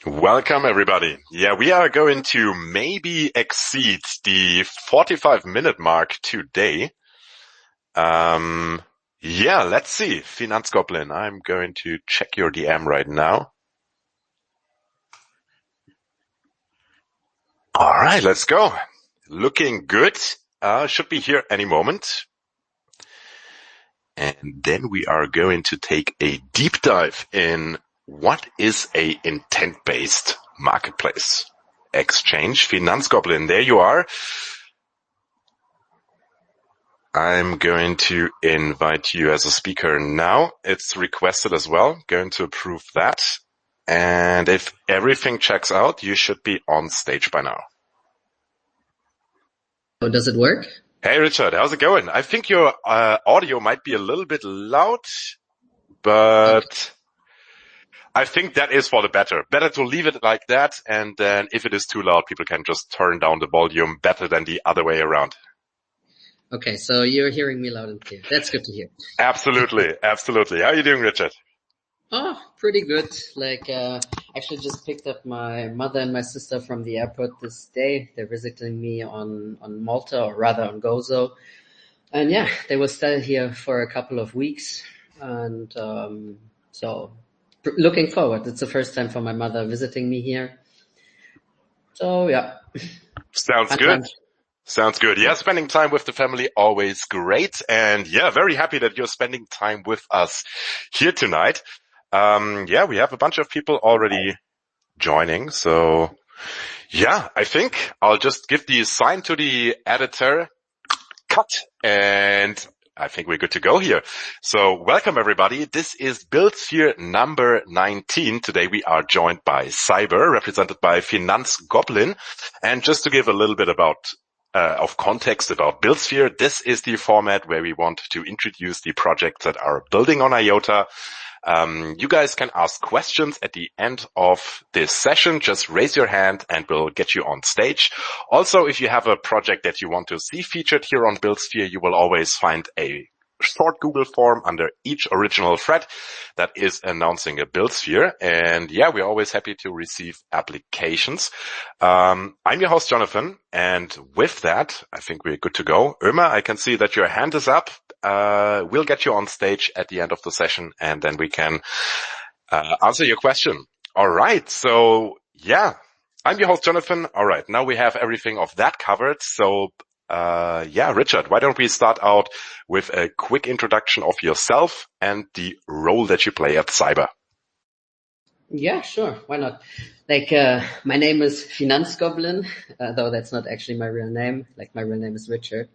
Welcome, everybody. Yeah, we are going to maybe exceed the 45-minute mark today. Let's see. Finanzgoblin, I'm going to check your DM right now. All right, let's go. Looking good. Should be here any moment. And then we are going to take a deep dive in what is a intent-based marketplace exchange. Finanzgoblin, there you are. I'm going to invite you as a speaker now. It's requested as well. Going to approve that. And if everything checks out, you should be on stage by now. Oh, does it work? Hey, Richard, how's it going? I think your audio might be a little bit loud, but I think that is for the better. Better to leave it like that, and then if it is too loud, people can just turn down the volume better than the other way around. Okay, so you're hearing me loud and clear. That's good to hear. Absolutely, absolutely. How are you doing, Richard? Oh, pretty good. Actually just picked up my mother and my sister from the airport this day. They're visiting me on Malta, or rather on Gozo. And yeah, they will stay here for a couple of weeks. And so looking forward. It's the first time for my mother visiting me here. So yeah. Sounds good. Sounds good. Yeah, spending time with the family, always great. And yeah, very happy that you're spending time with us here tonight. We have a bunch of people already joining. So yeah, I think I'll just give the sign to the editor, cut, and I think we're good to go here. So welcome, everybody. This is Buildsphere number 19. Today we are joined by Cybar, represented by Finanzgoblin. And just to give a little bit of context about Buildsphere, this is the format where we want to introduce the projects that are building on IOTA. You guys can ask questions at the end of this session. Just raise your hand and we'll get you on stage. Also, if you have a project that you want to see featured here on Buildsphere, you will always find a short Google form under each original thread that is announcing a Buildsphere. And yeah, we're always happy to receive applications. I'm your host, Jonathan. And with that, I think we're good to go. Irma, I can see that your hand is up. We'll get you on stage at the end of the session and then we can answer your question. All right. So yeah, I'm your host, Jonathan. All right. Now we have everything of that covered. So Richard, why don't we start out with a quick introduction of yourself and the role that you play at Cybar? Yeah, sure. Why not? My name is Finanzgoblin, though that's not actually my real name. My real name is Richard.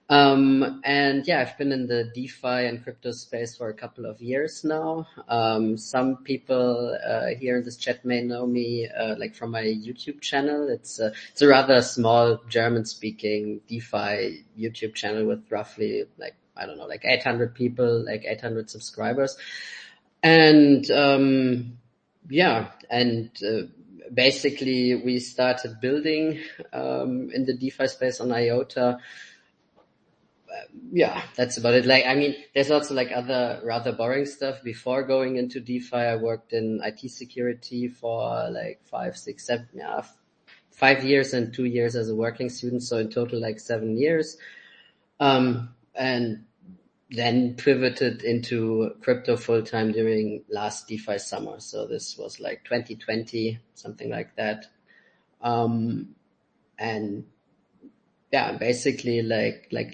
And yeah, I've been in the DeFi and crypto space for a couple of years now. Some people here in this chat may know me from my YouTube channel. It's a rather small German-speaking DeFi YouTube channel with roughly 800 people, 800 subscribers. And basically we started building in the DeFi space on IOTA. That's about it. There's also other rather boring stuff. Before going into DeFi, I worked in IT security for 5 years and 2 years as a working student. So in total, 7 years. And then pivoted into crypto full time during last DeFi summer. So this was 2020, something like that. Basically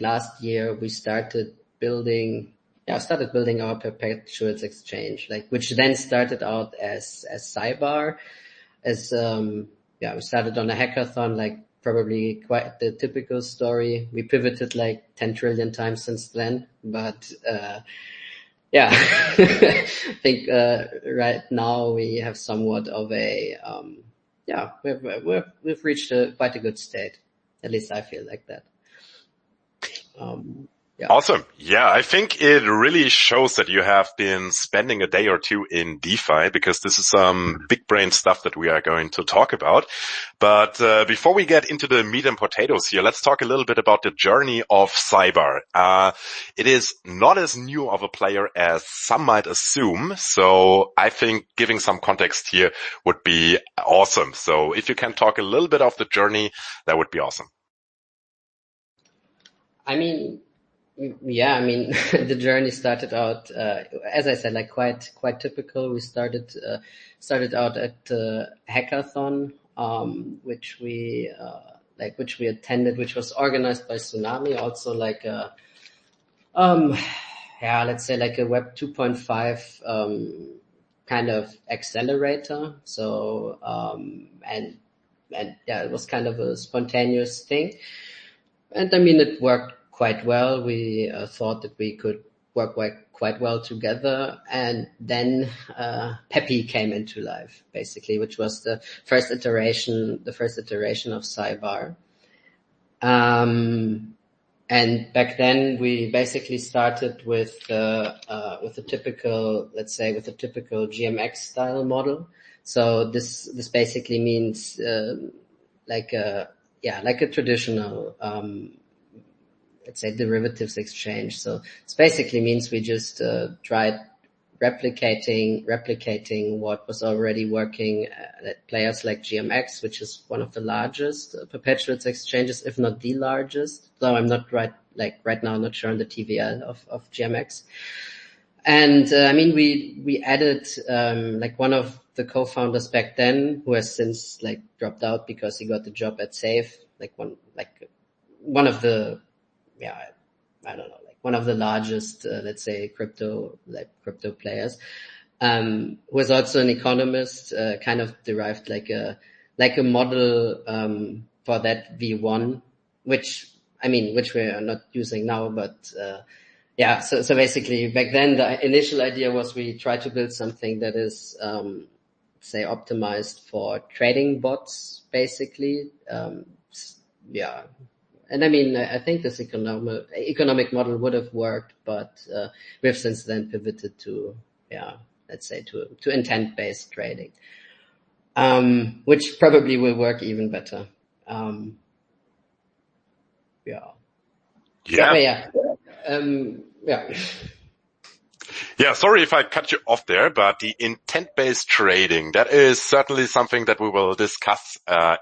last year we started building our perpetuals exchange, which then started out as Cybar, we started on a hackathon, probably quite the typical story. We pivoted 10 trillion times since then, but I think right now we have somewhat of a we've reached quite a good state. At least I feel like that. Yeah. Awesome. Yeah, I think it really shows that you have been spending a day or two in DeFi, because this is some big brain stuff that we are going to talk about. But before we get into the meat and potatoes here, let's talk a little bit about the journey of Cybar. It is not as new of a player as some might assume. So I think giving some context here would be awesome. So if you can talk a little bit of the journey, that would be awesome. I mean, yeah, I mean, the journey started out, as I said, like quite typical. We started out at hackathon, which we attended, which was organized by Tsunami, also like um, yeah, let's say like a Web 2.5, kind of accelerator. So, and yeah, it was kind of a spontaneous thing. And I mean, it worked quite well. We thought that we could work quite well together. And then Peppy came into life, basically, which was the first iteration of Cybar. And back then we basically started with a typical, let's say, with a typical GMX style model. So this basically means like a traditional let's say derivatives exchange. So this basically means we just tried replicating what was already working at players like GMX, which is one of the largest perpetual exchanges, if not the largest. Though I'm not right now, I'm not sure on the TVL of GMX. And I mean, we added like one of the co-founders back then, who has since like dropped out because he got the job at Safe, one of the, yeah, I don't know, like one of the largest, let's say crypto players, who was also an economist, kind of derived like a model, for that V1, which we are not using now, but, yeah, so basically back then the initial idea was we try to build something that is, say optimized for trading bots, basically. Yeah. And I mean, I think this economic model would have worked, but we have since then pivoted to, yeah, let's say to intent-based trading, which probably will work even better. Yeah. Yeah. Yeah. Yeah, sorry if I cut you off there, but the intent-based trading, that is certainly something that we will discuss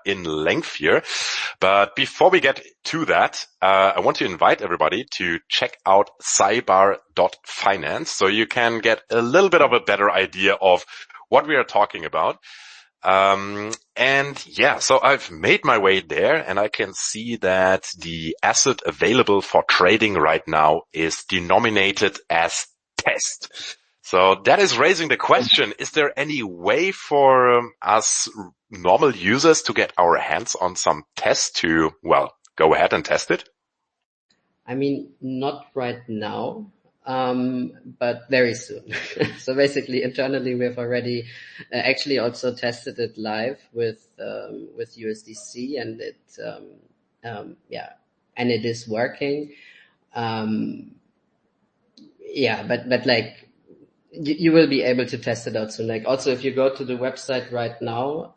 in length here. But before we get to that, I want to invite everybody to check out cybar.finance so you can get a little bit of a better idea of what we are talking about. And yeah, so I've made my way there, and I can see that the asset available for trading right now is denominated as test. So that is raising the question, is there any way for us normal users to get our hands on some test to, well, go ahead and test it? I mean, not right now, but very soon. So basically, internally, we have already actually also tested it live with USDC, and yeah, and it is working. Yeah, but like you will be able to test it out soon. Like also, if you go to the website right now,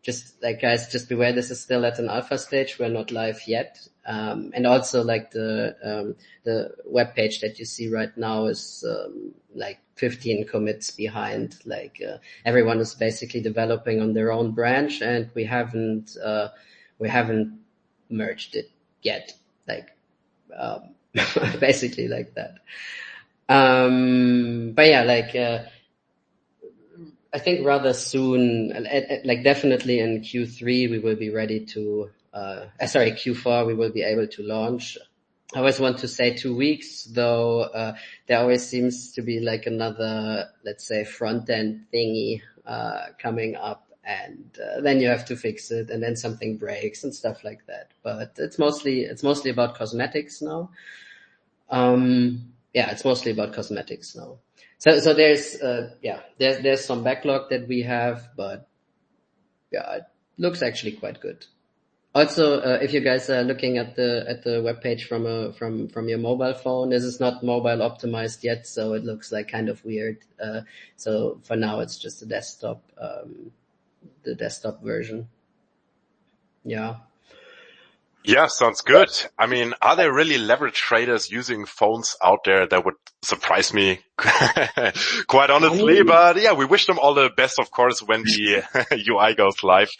just like guys, just beware, this is still at an alpha stage. We're not live yet. And also like the web page that you see right now is, like 15 commits behind. Like, everyone is basically developing on their own branch, and we haven't merged it yet. Like, basically like that. But yeah, like, I think rather soon, like definitely in Q3, we will be ready to, Q4, we will be able to launch. I always want to say 2 weeks, though, there always seems to be like another, let's say, front end thingy, coming up, and then you have to fix it, and then something breaks and stuff like that. But it's mostly about cosmetics now. Yeah, it's mostly about cosmetics now. So there's there's some backlog that we have, but yeah, it looks actually quite good. Also, if you guys are looking at the webpage from your mobile phone, this is not mobile optimized yet, so it looks like kind of weird. So for now, it's just the desktop version. Yeah. Yeah, sounds good. I mean, are there really leverage traders using phones out there? That would surprise me quite honestly, but yeah, we wish them all the best, of course, when the UI goes live.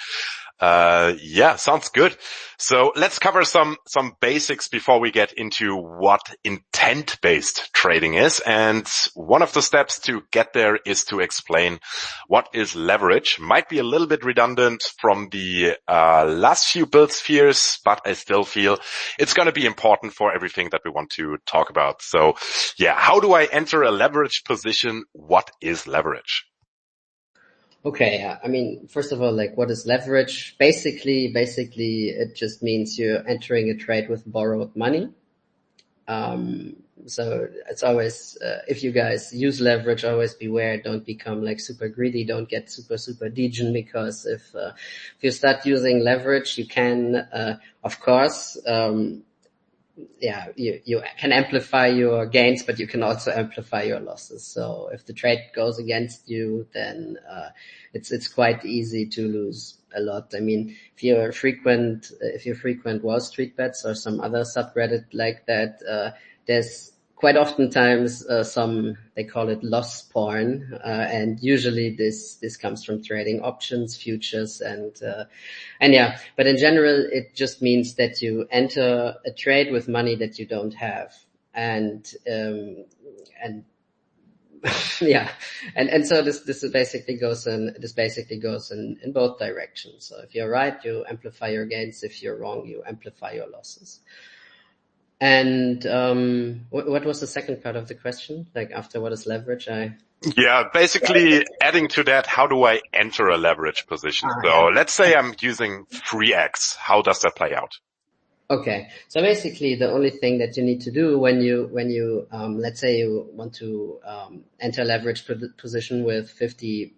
Yeah, sounds good. So let's cover some basics before we get into what intent-based trading is. And one of the steps to get there is to explain what is leverage. Might be a little bit redundant from the last few build spheres, but I still feel it's going to be important for everything that we want to talk about. So yeah, how do I enter a leverage position? What is leverage? Okay, I mean, first of all, like, what is leverage? Basically, it just means you're entering a trade with borrowed money. So it's always, if you guys use leverage, always beware, don't become like super greedy, don't get super degen, because if you start using leverage, you can, of course, you can amplify your gains, but you can also amplify your losses. So if the trade goes against you, then it's quite easy to lose a lot. I mean, if you frequent Wall Street Bets or some other subreddit like that, there's quite oftentimes they call it loss porn, and usually this comes from trading options, futures, and yeah. But in general, it just means that you enter a trade with money that you don't have, and yeah, and so this basically goes in both directions. So if you're right, you amplify your gains. If you're wrong, you amplify your losses. And what was the second part of the question? Like, after what is leverage? Yeah, basically adding to that, how do I enter a leverage position? So let's say I'm using 3x. How does that play out? Okay, so basically the only thing that you need to do when you let's say you want to enter leverage position with $50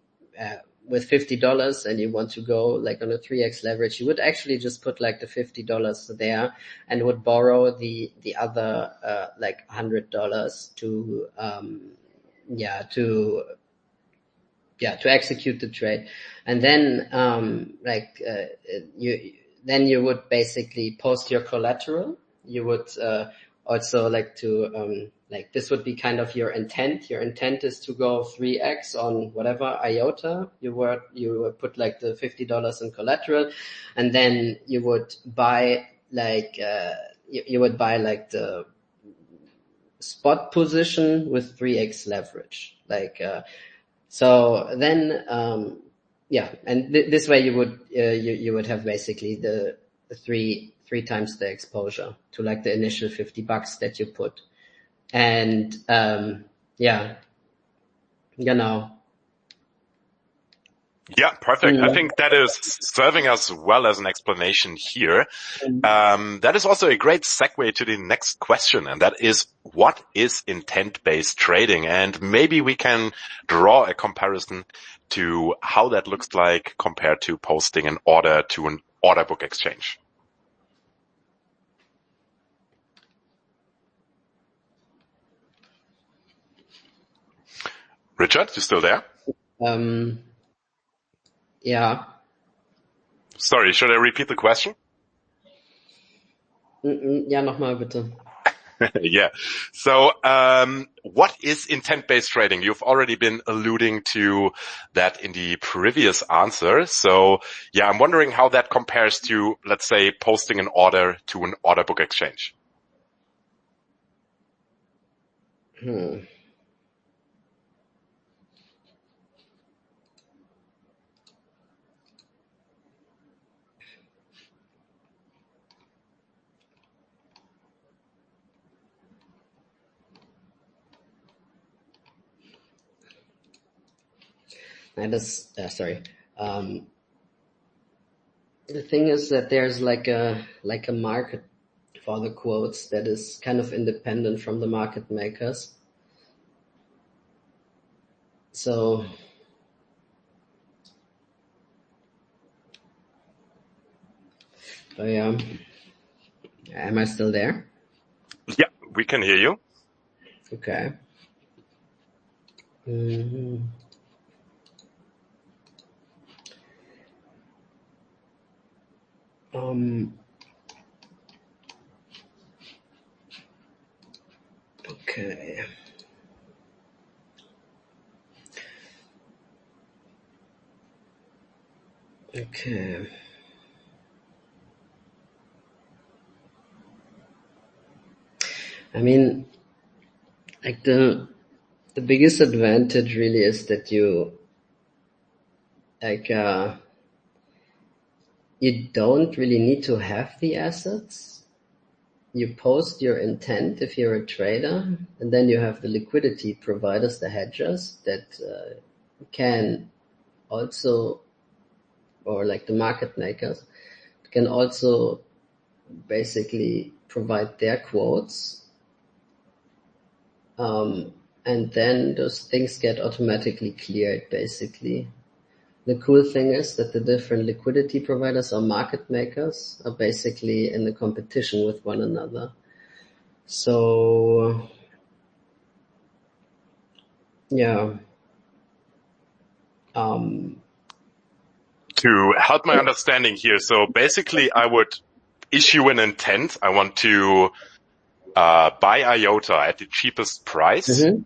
and you want to go like on a 3x leverage, you would actually just put like the $50 there and would borrow the other like $100 to to execute the trade. And then you would basically post your collateral. You would also like to this would be kind of your intent. Your intent is to go 3x on whatever IOTA. You would put like the $50 in collateral, and then you would buy you would buy like the spot position with 3x leverage. So then, and this way you would have basically the three times the exposure to like the initial $50 that you put. And, Yeah, perfect. I think that is serving us well as an explanation here. That is also a great segue to the next question, and that is, what is intent-based trading? And maybe we can draw a comparison to how that looks like compared to posting an order to an order book exchange. Richard, you still there? Yeah. Sorry, should I repeat the question? Ja, nochmal bitte. Yeah. So, what is intent-based trading? You've already been alluding to that in the previous answer. So, yeah, I'm wondering how that compares to, let's say, posting an order to an order book exchange. Sorry. The thing is that there's like a market for the quotes that is kind of independent from the market makers. So So yeah, am I still there? Yeah, we can hear you. Okay. Mm-hmm. Okay. Okay. I mean, like the biggest advantage really is that you like you don't really need to have the assets. You post your intent if you're a trader, and then you have the liquidity providers, the hedgers that can also, or like the market makers, can also basically provide their quotes. And then those things get automatically cleared, basically. The cool thing is that the different liquidity providers or market makers are basically in the competition with one another. So, yeah. To help my understanding here, so basically I would issue an intent. I want to buy IOTA at the cheapest price. Mm-hmm.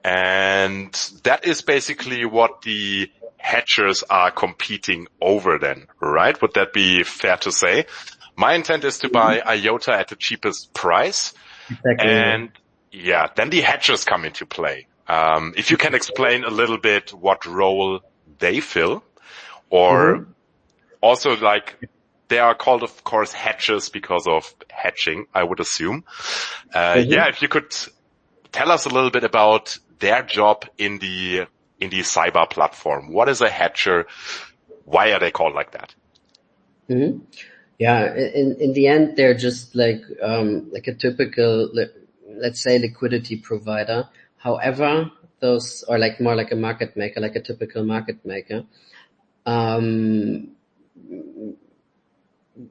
And that is basically what the hedgers are competing over then, right? Would that be fair to say? My intent is to buy IOTA at the cheapest price. Exactly. And yeah, then the hedgers come into play. If you can explain a little bit what role they fill, or also like they are called, of course, hedgers because of hedging, I would assume. Yeah, if you could tell us a little bit about their job in the Cybar platform. What is a hedger? Why are they called like that? Mm-hmm. Yeah, in the end, they're just like a typical, let's say, liquidity provider. However, those are like more like a market maker, like a typical market maker.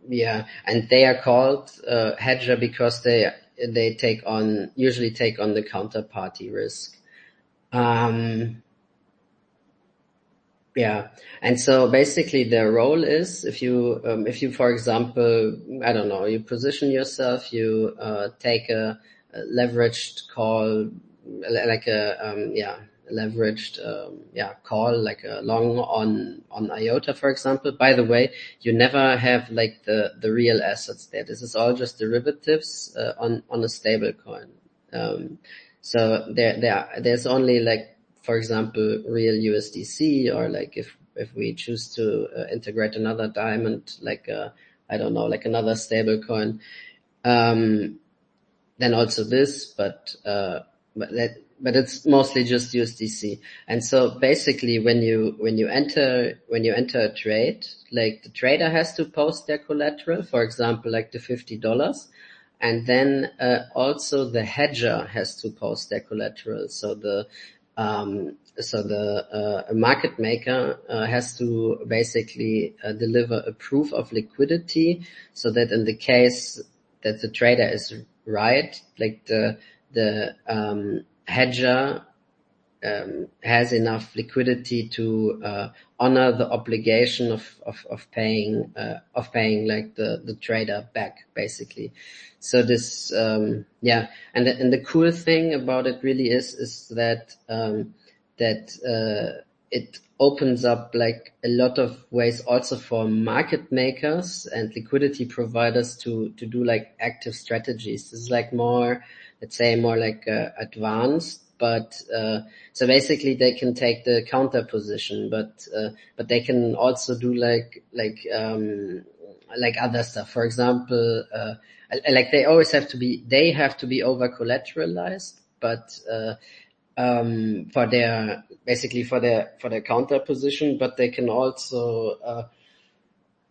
Yeah, and they are called hedger because they usually take on the counterparty risk. Yeah, and so basically their role is if you for example, I don't know, you position yourself, you take a leveraged call, like a leveraged call, like a long on IOTA, for example. By the way, you never have like the real assets there. This is all just derivatives on a stable coin. So there's only like, for example, real USDC, or like if we choose to integrate another diamond, like I don't know, like another stable coin, then also this, but it's mostly just USDC. And so basically when you enter a trade, like the trader has to post their collateral, for example, like the $50. And then also the hedger has to post their collateral. So the market maker has to basically deliver a proof of liquidity, so that in the case that the trader is right, like the hedger has enough liquidity to honor the obligation of paying like the trader back, basically. So this and the cool thing about it really is that it opens up like a lot of ways also for market makers and liquidity providers to do like active strategies. This is like more, let's say, more like advanced, but so basically they can take the counter position, but they can also do like other stuff. For example, like they have to be over collateralized, but for their counter position, but they can also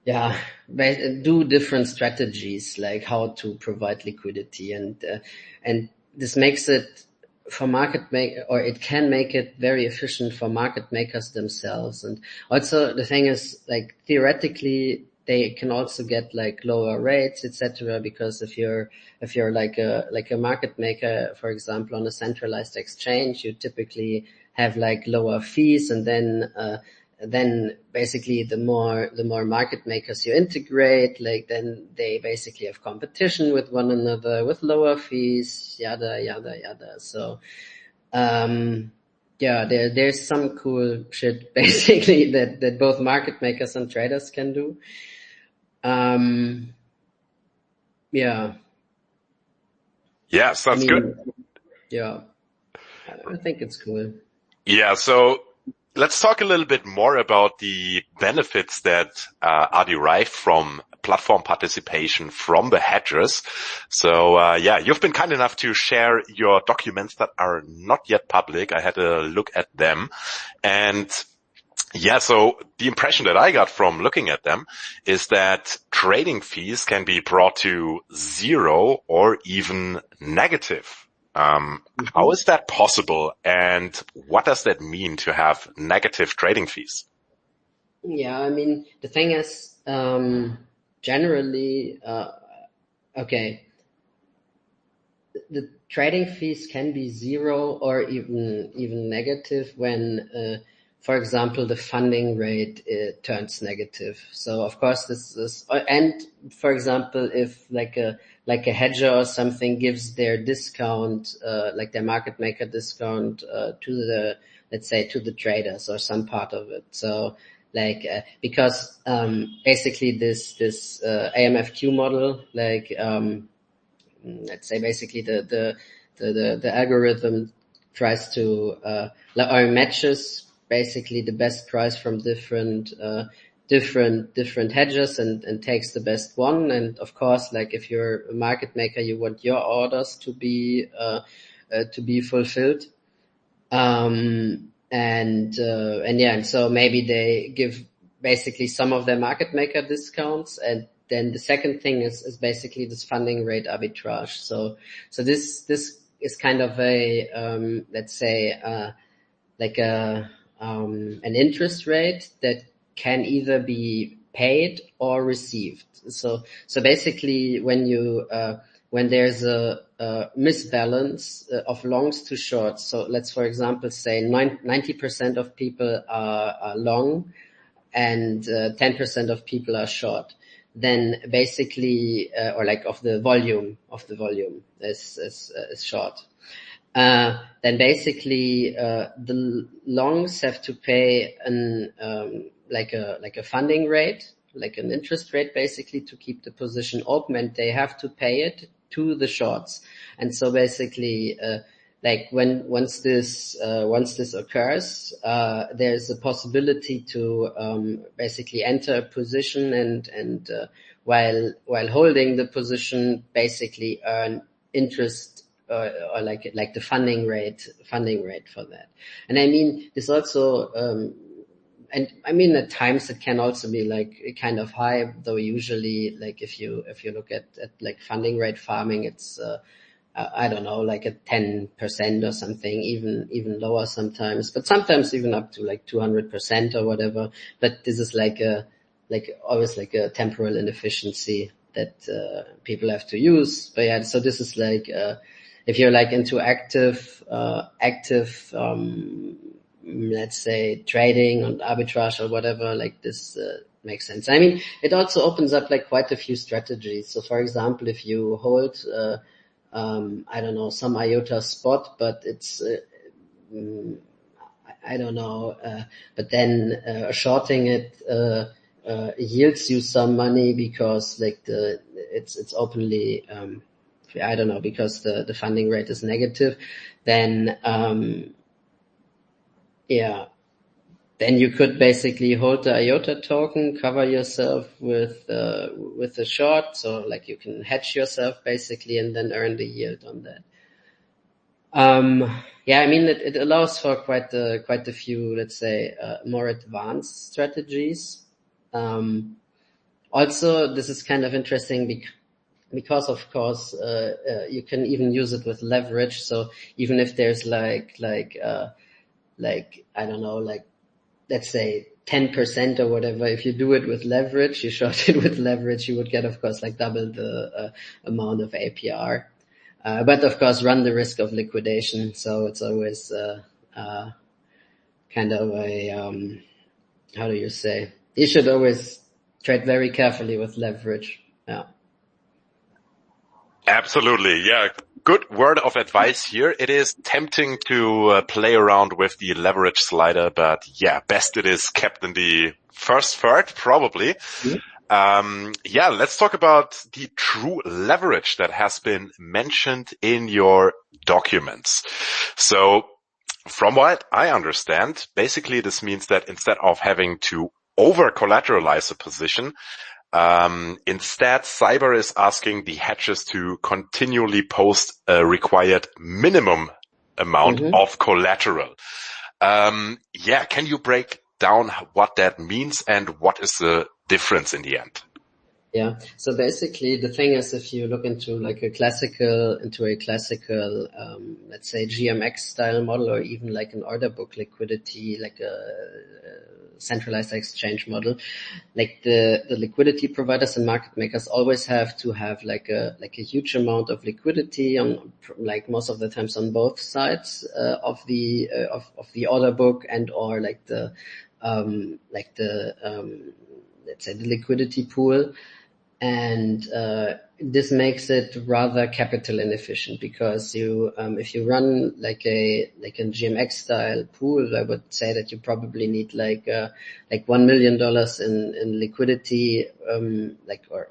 do different strategies, like how to provide liquidity, and this makes it for it can make it very efficient for market makers themselves. And also the thing is, like, theoretically they can also get like lower rates, etc. Because if you're like a market maker, for example, on a centralized exchange, you typically have like lower fees, and then basically the more market makers you integrate, like then they basically have competition with one another with lower fees, yada yada yada. So yeah, there's some cool shit basically that both market makers and traders can do. Yeah. Yeah, sounds good. Yeah, I think it's cool. Yeah, so let's talk a little bit more about the benefits that are derived from platform participation from the hedgers. So yeah, you've been kind enough to share your documents that are not yet public. I had a look at them, and yeah, so the impression that I got from looking at them is that trading fees can be brought to zero or even negative. How is that possible, and what does that mean to have negative trading fees? Yeah, I mean, the thing is, generally, okay, the trading fees can be zero or even negative when, for example, the funding rate turns negative. So of course this is, and for example, if like a hedger or something gives their discount, like their market maker discount, to the, let's say, to the traders or some part of it. So like, because, basically this, AMFQ model, like, let's say basically the algorithm tries to, or matches basically the best price from different hedges and takes the best one. And of course, like if you're a market maker, you want your orders to be fulfilled. And yeah, and so maybe they give basically some of their market maker discounts, and then the second thing is basically this funding rate arbitrage. So this is kind of a, let's say, like an interest rate that can either be paid or received. So basically when there's a misbalance of longs to shorts, so let's for example say 90% of people are long and 10% of people are short, then basically, or like of the volume is short. Then basically, the longs have to pay like a funding rate, like an interest rate basically to keep the position open, and they have to pay it to the shorts. And so basically, like once this occurs, there's a possibility to basically enter a position and while holding the position, basically earn interest, or like the funding rate for that. And I mean, this also, and I mean, at times it can also be like kind of high, though usually like if you look at like funding rate farming, it's, I don't know, like a 10% or something, even lower sometimes, but sometimes even up to like 200% or whatever. But this is like always like a temporal inefficiency that, people have to use. But yeah, so this is like, if you're like into active, let's say trading and arbitrage or whatever, like this, makes sense. I mean, it also opens up like quite a few strategies. So for example, if you hold, I don't know, some IOTA spot, but it's, I don't know, but then, shorting it, yields you some money because like it's openly, I don't know, because the funding rate is negative, then, yeah, then you could basically hold the IOTA token, cover yourself with a short, so like you can hedge yourself basically and then earn the yield on that. Yeah, I mean, it allows for quite a few, let's say, more advanced strategies. Also, this is kind of interesting because of course, you can even use it with leverage. So even if there's like, I don't know, like let's say 10% or whatever. If you do it with leverage, you short it with leverage, you would get, of course, like double the amount of APR. But of course, run the risk of liquidation. So it's always kind of a how do you say? You should always trade very carefully with leverage. Yeah. Absolutely. Yeah. Good word of advice here. It is tempting to play around with the leverage slider, but yeah, best it is kept in the first third, probably. Mm-hmm. Yeah, let's talk about the true leverage that has been mentioned in your documents. So from what I understand, basically this means that instead of having to over-collateralize a position, instead, Cybar is asking the hedges to continually post a required minimum amount of collateral. Yeah, can you break down what that means and what is the difference in the end? Yeah. So basically the thing is, if you look into a classical, let's say GMX style model, or even like an order book liquidity, like a centralized exchange model, like the liquidity providers and market makers always have to have like a huge amount of liquidity on, like most of the times on both sides, of the order book and or let's say the liquidity pool. And this makes it rather capital inefficient, because you if you run like a GMX style pool, I would say that you probably need like $1 million in liquidity, or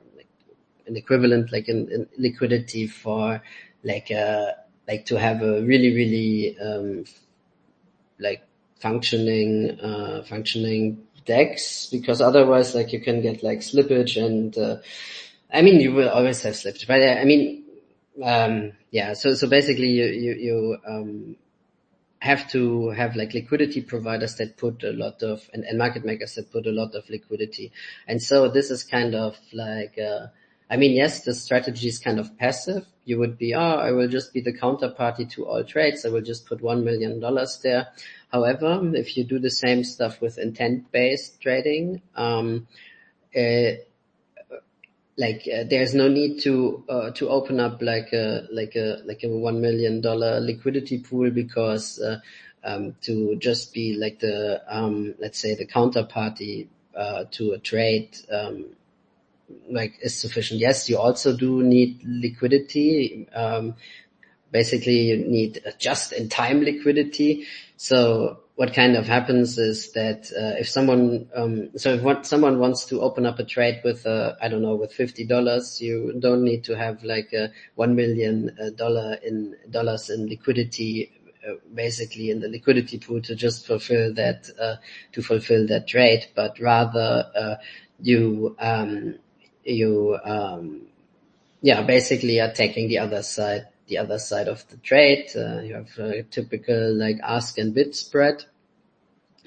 an equivalent in liquidity for to have a really functioning DEX, because otherwise you can get slippage, and you will always have slippage, but so basically you have to have liquidity providers that put a lot of, and market makers that put a lot of liquidity. And so this is kind of yes, the strategy is kind of passive. You would be, I will just be the counterparty to all trades. I will just put $1 million there. However, if you do the same stuff with intent-based trading, there's no need to open up like a $1 million liquidity pool, because to just be let's say the counterparty to a trade is sufficient. Yes, you also do need liquidity. Basically you need just in time liquidity. So what kind of happens is that if someone someone wants to open up a trade with with $50, you don't need to have $1 million in liquidity, basically in the liquidity pool to just fulfill that trade, but rather you basically are taking the other side of the trade. You have a typical ask and bid spread,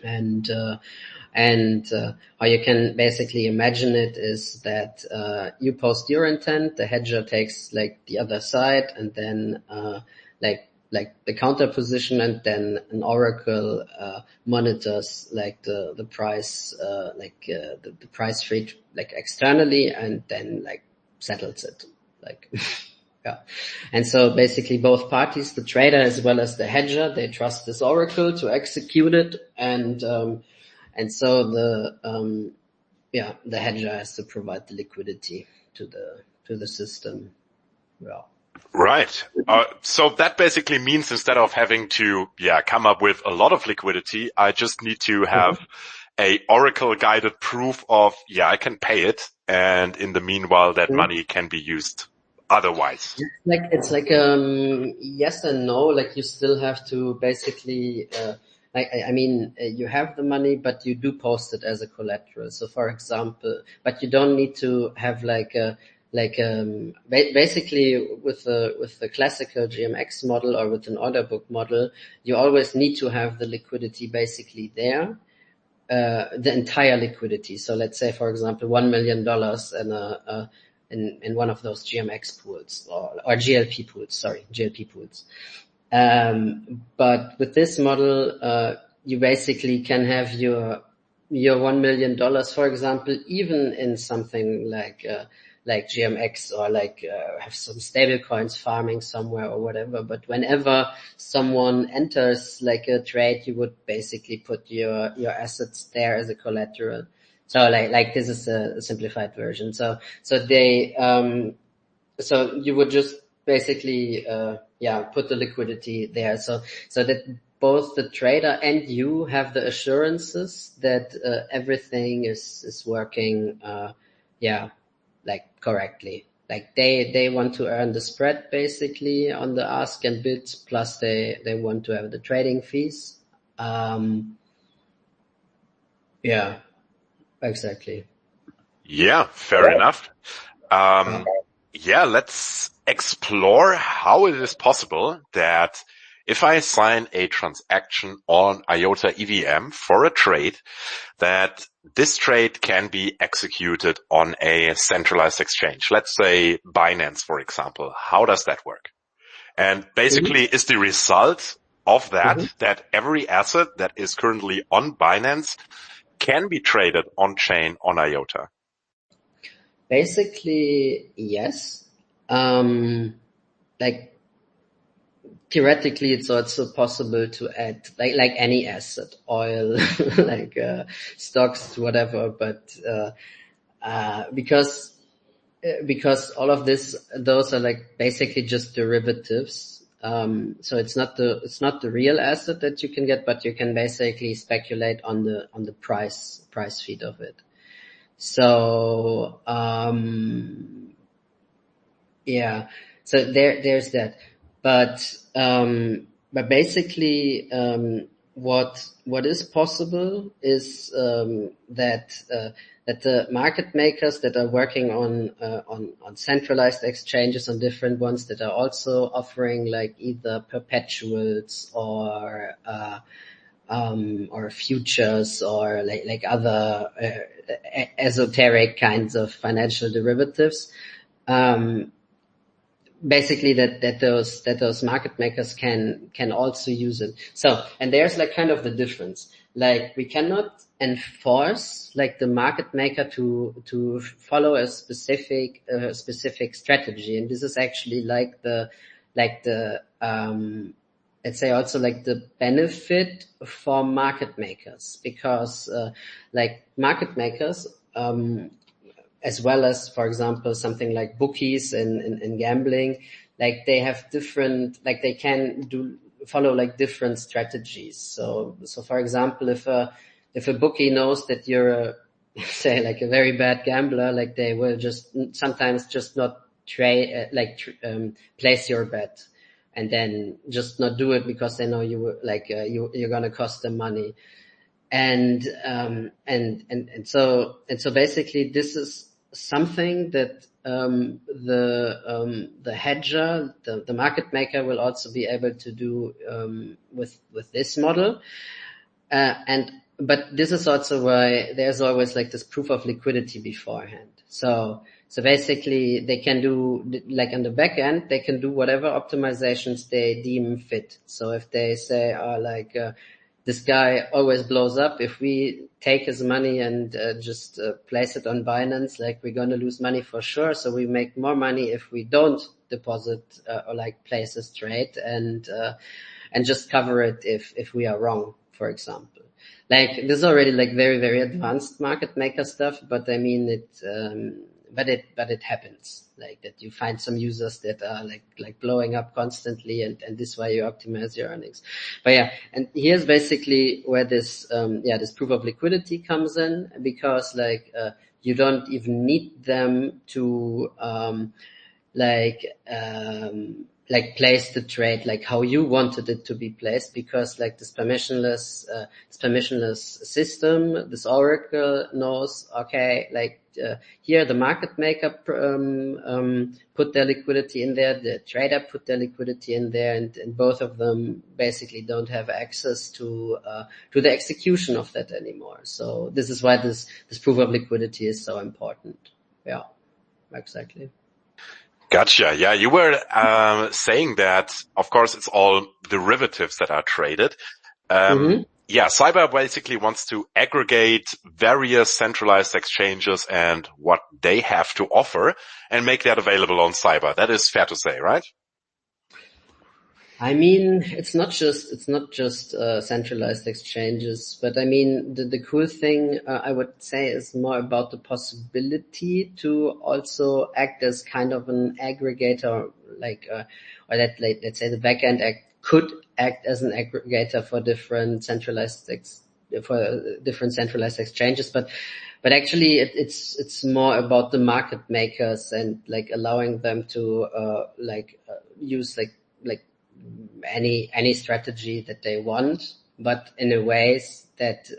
and how you can basically imagine it is that you post your intent, the hedger takes the other side, and then the counter position, and then an oracle monitors the price, the price feed externally, and then settles it. Yeah. And so basically both parties, the trader as well as the hedger, they trust this oracle to execute it, and so the hedger has to provide the liquidity to the system. Yeah. Right. So that basically means instead of having to come up with a lot of liquidity, I just need to have a oracle guided proof of I can pay it, and in the meanwhile that money can be used otherwise. It's yes and no. You still have to basically you have the money, but you do post it as a collateral. So for example, but you don't need to have basically with the classical GMX model or with an order book model, you always need to have the liquidity basically there, the entire liquidity. So let's say, for example, $1 million in one of those GMX pools or GLP pools. But with this model, you basically can have your $1 million, for example, even in something like GMX or have some stable coins farming somewhere or whatever. But whenever someone enters like a trade, you would basically put your assets there as a collateral. So like this is a simplified version. So they, so you would just basically, put the liquidity there. So that both the trader and you have the assurances that everything is working, like correctly. Like they want to earn the spread basically on the ask and bid, plus they want to have the trading fees. Yeah, exactly. Yeah, fair enough. Yeah, let's explore how it is possible that if I sign a transaction on IOTA EVM for a trade, that this trade can be executed on a centralized exchange. Let's say Binance, for example. How does that work? And basically, is the result of that every asset that is currently on Binance can be traded on chain on IOTA? Basically, yes. Like theoretically, it's also possible to add like any asset, oil, like stocks, whatever. But because all of those are like basically just derivatives. So it's not the real asset that you can get, but you can basically speculate on the price feed of it. So so there's that, but basically what is possible is that the market makers that are working on centralized exchanges, on different ones that are also offering like either perpetuals or futures or like other esoteric kinds of financial derivatives. Basically that those market makers can also use it. So, and there's like kind of the difference. Like we cannot enforce like the market maker to follow a specific strategy. And this is actually like the let's say also like the benefit for market makers, because like market makers, as well as, for example, something like bookies in gambling, like they have different, like they can follow like different strategies. So for example, if a bookie knows that you're say like a very bad gambler, like they will just sometimes just not place your bet and then just not do it because they know you you're going to cost them money. And so basically this is something that the hedger, the market maker, will also be able to do with this model. But this is also why there's always like this proof of liquidity beforehand. So basically they can do, like on the back end, they can do whatever optimizations they deem fit. So if they say, this guy always blows up, if we take his money and just place it on Binance, like we're going to lose money for sure. So we make more money if we don't deposit or like place his trade and just cover it if we are wrong, for example. Like this is already like very, very advanced market maker stuff, but I mean but it happens, like that you find some users that are like blowing up constantly, and this way you optimize your earnings. But yeah, and here's basically where this this proof of liquidity comes in, because you don't even need them to place the trade like how you wanted it to be placed, because like this permissionless system, this oracle knows, okay, here the market maker put their liquidity in there, the trader put their liquidity in there, and both of them basically don't have access to the execution of that anymore. So this is why this proof of liquidity is so important. Yeah, exactly. Gotcha. Yeah, you were saying that, of course, it's all derivatives that are traded. Cybar basically wants to aggregate various centralized exchanges and what they have to offer and make that available on Cybar. That is fair to say, right? I mean, it's not just centralized exchanges, but I mean, the cool thing I would say is more about the possibility to also act as kind of an aggregator, or that, like, let's say the backend could act as an aggregator for different centralized exchanges, but actually it's more about the market makers and like allowing them to use like any strategy that they want, but in a ways that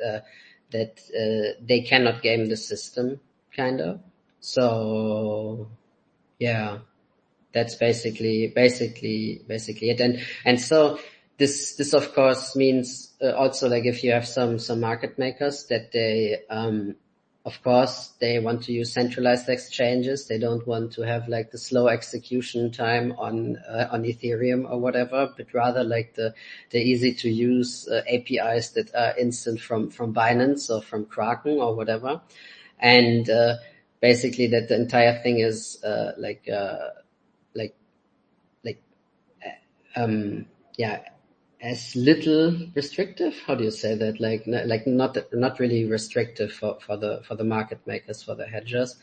they cannot game the system, kind of. So yeah, that's basically it. And so this of course means also, like, if you have some market makers that they of course they want to use centralized exchanges. They don't want to have like the slow execution time on Ethereum or whatever, but rather like the easy to use APIs that are instant from Binance or from Kraken or whatever. And basically that the entire thing is as little restrictive. How do you say that? Like not really restrictive for the market makers, for the hedgers.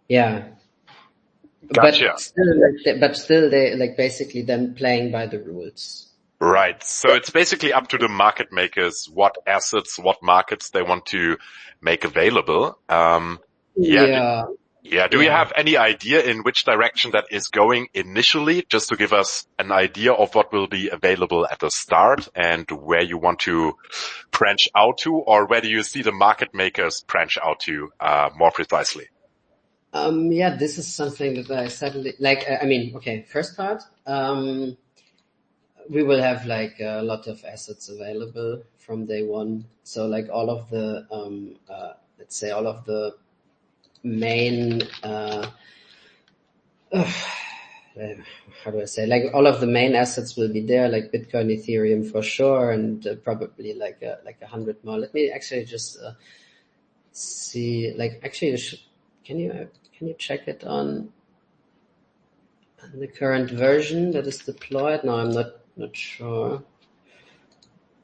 Yeah. Gotcha. But still they like basically then playing by the rules. Right. So it's basically up to the market makers what assets, what markets they want to make available. Do you have any idea in which direction that is going initially, just to give us an idea of what will be available at the start and where you want to branch out to, or where do you see the market makers branch out to more precisely? This is something that I suddenly like. I mean, okay, first part. We will have like a lot of assets available from day one. So like all of the let's say all of the main how do I say, like all of the main assets will be there, like Bitcoin, Ethereum for sure, and probably like 100 more. Let me actually just see, like, actually can you check it on the current version that is deployed? No, I'm not sure.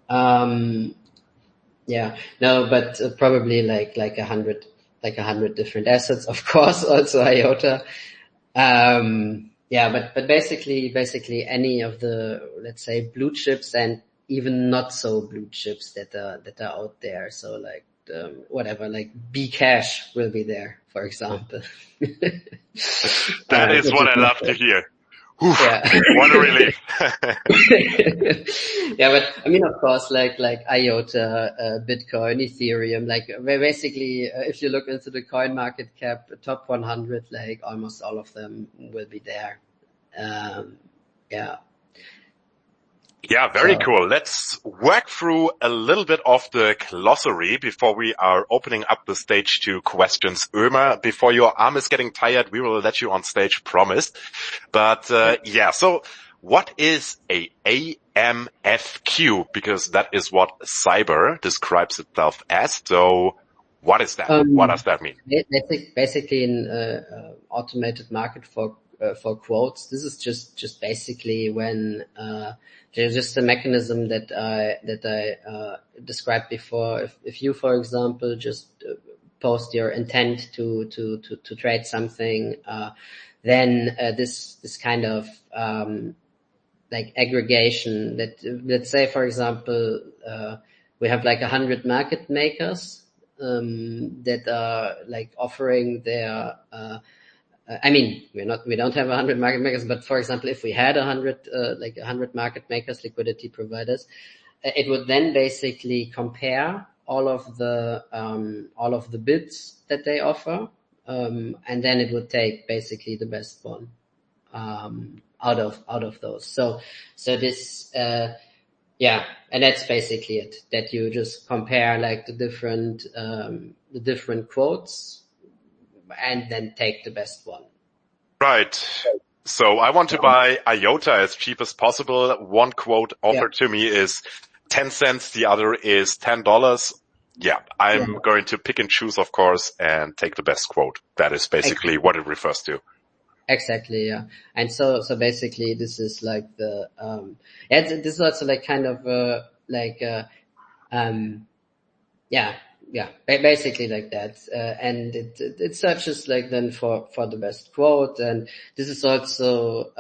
No, but probably like 100 different assets, of course, also IOTA. But basically any of the, let's say, blue chips and even not so blue chips that are out there. So like whatever, like Bcash will be there, for example. That is what I love to hear. Oof, what a relief. Yeah, but I mean, of course, like IOTA, Bitcoin, Ethereum, like basically, if you look into the coin market cap, top 100, like almost all of them will be there. Yeah, very cool. Let's work through a little bit of the glossary before we are opening up the stage to questions. Ömer, before your arm is getting tired, we will let you on stage, promised. But so what is a AMFQ? Because that is what Cybar describes itself as. So what is that? What does that mean? Basically an automated market for quotes. This is just basically when there's just a mechanism that I described before. If you, for example, just post your intent to trade something, then this kind of like aggregation that, let's say, for example, we have like 100 market makers that are like offering their I mean, we don't have 100 market makers, but for example, if we had 100 market makers, liquidity providers, it would then basically compare all of the bids that they offer, and then it would take basically the best one out of those. So this and that's basically it. That you just compare like the different quotes and then take the best one. Right. So I want to buy IOTA as cheap as possible. One quote offered to me is 10 cents. The other is $10. Yeah, I'm going to pick and choose, of course, and take the best quote. That is basically what it refers to. Exactly, yeah. And so basically this is like the, this is also like kind of, basically like that. And it searches like then for the best quote. And this is also,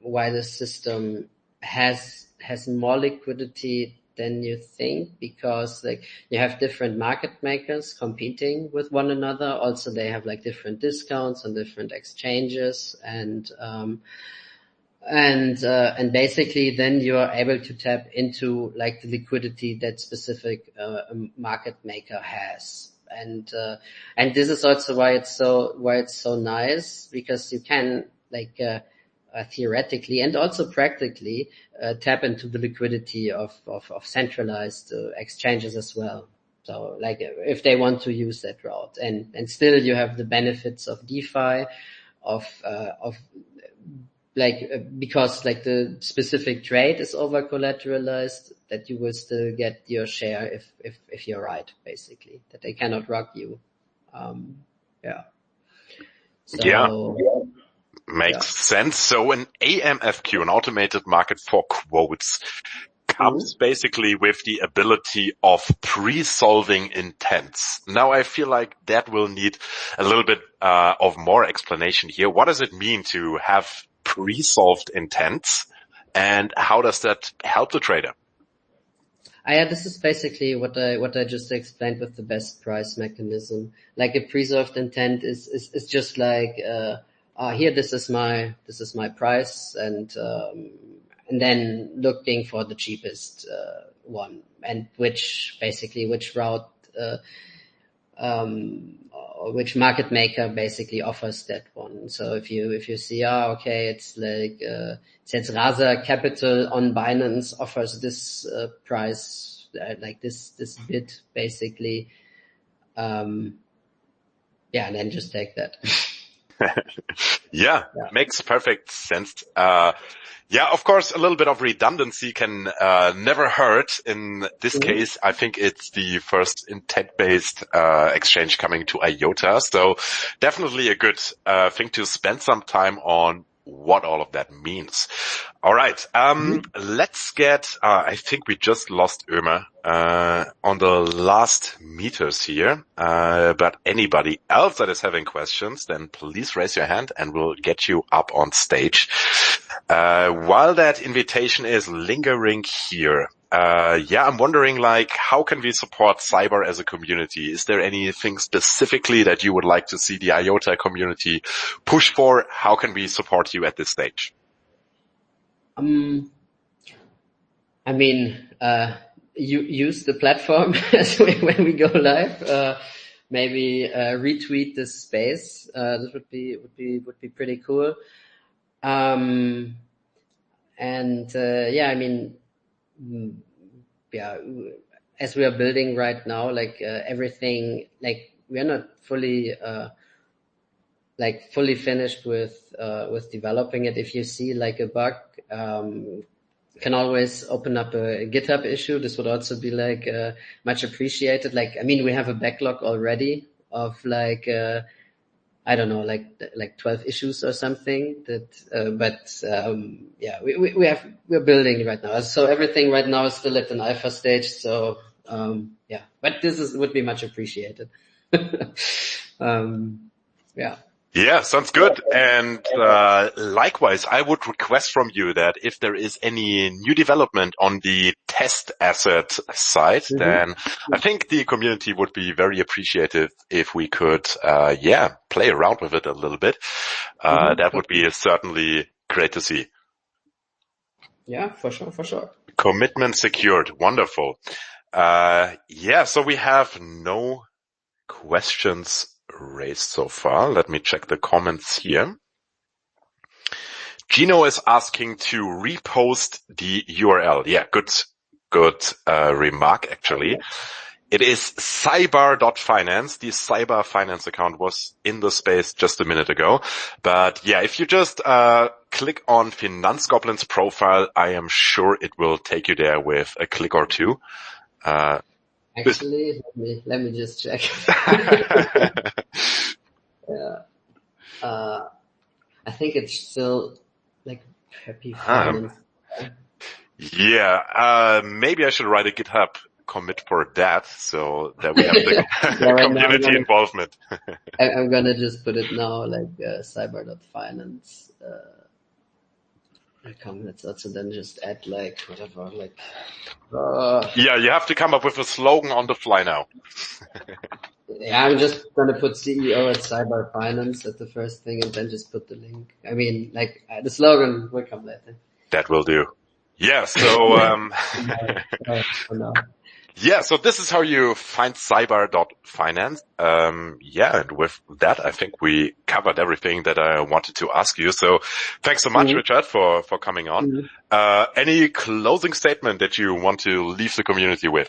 why the system has more liquidity than you think, because like you have different market makers competing with one another. Also, they have like different discounts on different exchanges, and basically then you are able to tap into like the liquidity that specific market maker has. And this is also why it's so nice, because you can like theoretically and also practically tap into the liquidity of centralized exchanges as well. So like if they want to use that route, and still you have the benefits of DeFi, of because like the specific trade is over collateralized, that you will still get your share if you're right, basically, that they cannot rug you. Makes sense. So an AMFQ, an automated market for quotes, comes basically with the ability of pre-solving intents. Now I feel like that will need a little bit of more explanation here. What does it mean to have pre-solved intents, and how does that help the trader? This is basically what I just explained with the best price mechanism. Like a pre-solved intent is just like here, this is my price, and then looking for the cheapest one, and which route which market maker basically offers that one. So if you see, okay, it's like since Rasa Capital on Binance offers this price, like this bid basically, and then just take that. Makes perfect sense. Of course, a little bit of redundancy can never hurt. In this case, I think it's the first intent-based exchange coming to IOTA. So definitely a good thing to spend some time on what all of that means. All right. Let's get, I think we just lost Ömer on the last meters here. But anybody else that is having questions, then please raise your hand and we'll get you up on stage. While that invitation is lingering here, I'm wondering, like, how can we support Cybar as a community? Is there anything specifically that you would like to see the IOTA community push for? How can we support you at this stage? I mean, you use the platform when we go live. Maybe retweet this space. This would be pretty cool. I mean, as we are building right now, like everything, like we are not fully finished with developing it. If you see like a bug, you can always open up a GitHub issue. This would also be like much appreciated. Like, I mean, we have a backlog already of like I don't know, like 12 issues or something that, we're building right now. So everything right now is still at an alpha stage. So, but this would be much appreciated. Yeah, sounds good. And likewise, I would request from you that if there is any new development on the test asset side, then I think the community would be very appreciative if we could, play around with it a little bit. That would be certainly great to see. Yeah, for sure. Commitment secured. Wonderful. So we have no questions raised so far. Let me check the comments here. Gino is asking to repost the URL. Yeah, good remark actually. It is Cybar.finance. The Cybar Finance account was in the space just a minute ago. But yeah, if you just click on Finanzgoblin's profile, I am sure it will take you there with a click or two. Actually, let me just check. Yeah. I think it's still like Happy Finance. Yeah, maybe I should write a GitHub commit for that so that we have the community involvement. I'm gonna just put it now, like cybar.finance. Let's also then just add like whatever, like. Yeah, you have to come up with a slogan on the fly now. Yeah, I'm just gonna put CEO at Cybar Finance at the first thing, and then just put the link. I mean, like the slogan will come later. That will do. Yeah. So yeah, so this is how you find Cybar.finance. Yeah, and with that, I think we covered everything that I wanted to ask you. So thanks so much, Richard, for coming on. Any closing statement that you want to leave the community with?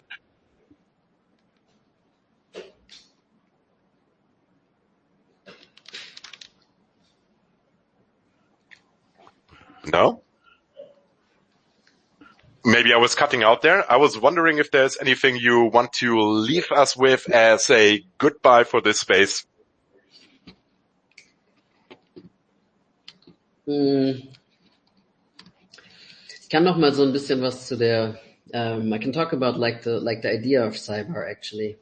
No? Maybe I was cutting out there. I was wondering if there's anything you want to leave us with as a goodbye for this space. Ich kann noch mal so ein bisschen was zu der, I can talk about like the idea of Cybar actually.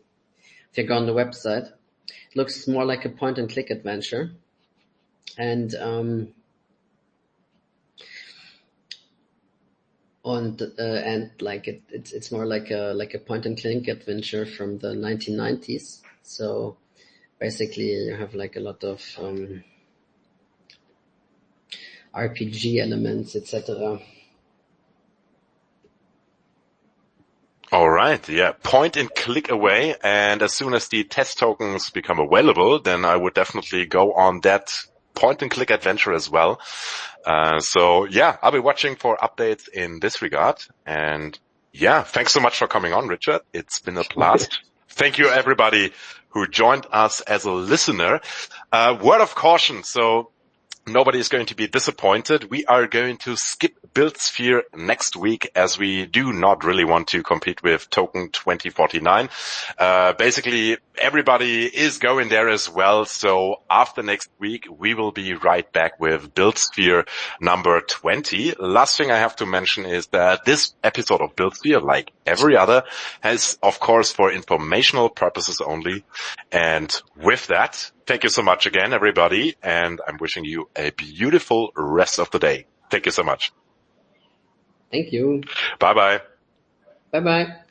If you go on the website, it looks more like a point and click adventure. And like it's more like a point and click adventure from the 1990s. So basically you have like a lot of RPG elements, etc. All right. Yeah. Point and click away. And as soon as the test tokens become available, then I would definitely go on that point and click adventure as well. So yeah, I'll be watching for updates in this regard. And yeah, thanks so much for coming on, Richard. It's been a blast. Thank you, everybody who joined us as a listener. Word of caution. So nobody is going to be disappointed. We are going to skip Buildsphere next week as we do not really want to compete with Token 2049. Basically, everybody is going there as well. So after next week, we will be right back with Buildsphere number 20. Last thing I have to mention is that this episode of Buildsphere, like every other, has, of course, for informational purposes only. And with that, thank you so much again, everybody. And I'm wishing you a beautiful rest of the day. Thank you so much. Thank you. Bye-bye. Bye-bye.